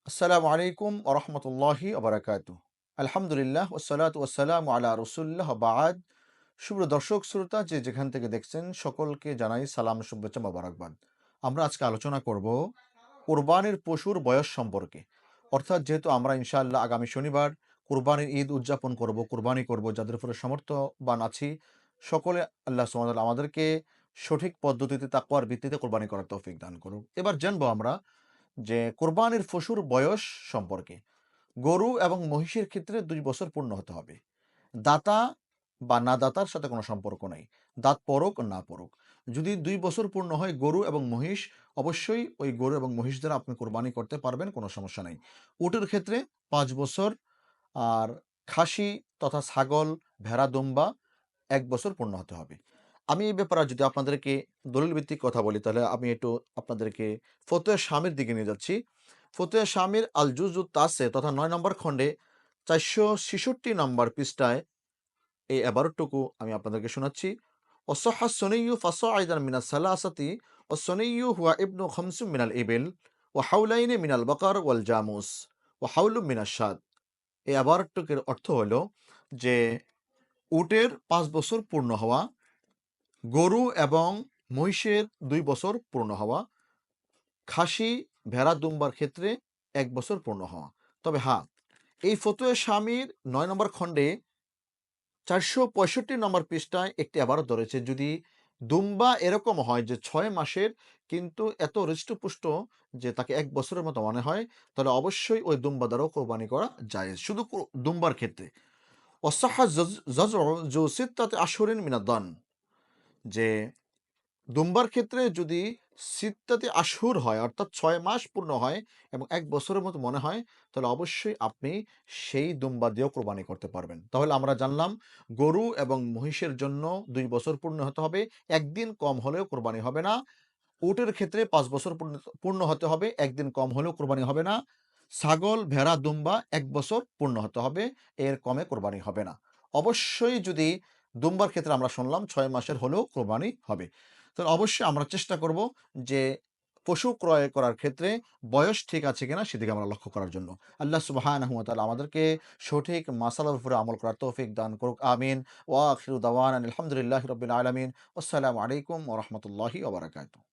আসসালামু আলাইকুম ওয়া রাহমাতুল্লাহি ওয়া বারাকাতুহু। আলহামদুলিল্লাহ ওয়াসসালাতু ওয়াসসালামু আলা রাসূলিল্লাহ ওয়া বা'দ। সুপ্রিয় দর্শক শ্রোতা যে যেখান থেকে দেখছেন সকলকে জানাই সালাম, শুভেচ্ছা, মোবারকবাদ। আমরা আজকে আলোচনা করব কোরবানির পশুর বয়স সম্পর্কে। অর্থাৎ যেহেতু আমরা ইনশাআল্লাহ আগামী শনিবার কোরবানির ঈদ উদযাপন করব, কোরবানি করব, যাদের উপরে সামর্থ্যবান আছি সকলে আল্লাহ সুবহানাহু ওয়া তাআলা আমাদেরকে সঠিক পদ্ধতিতে তাকওয়ার ভিত্তিতে কোরবানি করার তৌফিক দান করুন। এবার জানবো আমরা যে কোরবানির পশুর বয়স সম্পর্কে। গরু এবং মহিষের ক্ষেত্রে ২ বছর পূর্ণ হতে হবে। দাতা বা না দাতার সাথে কোনো সম্পর্ক নাই। দাঁত পড়ুক না পড়ুক। যদি ২ বছর পূর্ণ হয় গরু এবং মহিষ, অবশ্যই ওই গরু এবং মহিষ দ্বারা আপনি কোরবানি করতে পারবেন, কোনো সমস্যা নাই। উটের ক্ষেত্রে ৫ বছর, আর খাসি তথা ছাগল, ভেড়া, দুম্বা ১ বছর পূর্ণ হতে হবে। আমি এই ব্যাপারে যদি আপনাদেরকে দলিল ভিত্তিক কথা বলি, তাহলে আমি একটু আপনাদেরকে ফতোয়া শামির দিকে নিয়ে যাচ্ছি। ফতোয়া শামির আল জুজুত তাসে তথা ৯ নম্বর খণ্ডে ৪৬৬ নম্বর পৃষ্ঠায় এই এবারটুকু আমি আপনাদেরকে শোনাচ্ছি। "ওয়াসাহহা সুনিয়্যু ফাসাইদান মিনাস সালাসাতি ওয়াস-সুনিয়্যু হুয়া ইবনু খামসিন মিনাল ইবিল ওয়া হাওলাইনি মিনাল বাকার ওয়াল জামুস ওয়া হাওলুম মিনাশ শাদ।" এই এবারটুকুর অর্থ হলো যে উটের ৫ বছর পূর্ণ হওয়া, গরু এবং মহিষের ২ বছর পূর্ণ হওয়া, খাসি, ভেড়া, দুম্বার ক্ষেত্রে ১ বছর পূর্ণ হওয়া। তবে হ্যাঁ, এই ফতোয়া শামির ৯ নম্বর খণ্ডে ৪৬৫ নম্বর পৃষ্ঠায় একটি আবারও ধরেছে, যদি দুম্বা এরকম হয় যে ৬ মাসের কিন্তু এত হৃষ্টপুষ্ট যে তাকে ১ বছরের মতো মনে হয়, তাহলে অবশ্যই ওই দুম্বা দ্বারাও কোরবানি করা জায়েজ। শুধু দুম্বার ক্ষেত্রে। ওয়াসাহহা জাযউ যু সিত্তাতি আশহুরিন মিনাদ দান, যে দুম্বার ক্ষেত্রে যদি সিত্তাতি আশহুর হয় অর্থাৎ ৬ মাস পূর্ণ হয় এবং ১ বছরের মতো মনে হয়, তাহলে অবশ্যই আপনি সেই দুম্বা দিয়েও কোরবানি করতে পারবেন। তাহলে আমরা জানলাম গরু এবং মহিষের জন্য ২ বছর পূর্ণ হতে হবে, ১ দিন কম হলেও কোরবানি হবে না। উটের ক্ষেত্রে ৫ বছর পূর্ণ হতে হবে, ১ দিন কম হলেও কোরবানি হবে না। ছাগল, ভেড়া, দুম্বা ১ বছর পূর্ণ হতে হবে, এর কমে কোরবানি হবে না। অবশ্যই যদি দুম্বার ক্ষেত্রে আমরা শুনলাম ৬ মাসের হলেও কোরবানি হবে। তাহলে অবশ্যই আমরা চেষ্টা করব যে পশু ক্রয় করার ক্ষেত্রে বয়স ঠিক আছে কিনা সেদিকে আমরা লক্ষ্য করার জন্য। আল্লাহ সুবহানাহু ওয়া তাআলা আমাদেরকে সঠিক মাসালার উপরে আমল করার তৌফিক দান করুক। আমিন। ওয়া আখিরু দাওয়ানা আলহামদুলিল্লাহি রাব্বিল আলামিন। আসসালামু আলাইকুম ওয়া রাহমাতুল্লাহি ওয়া বারাকাতুহু।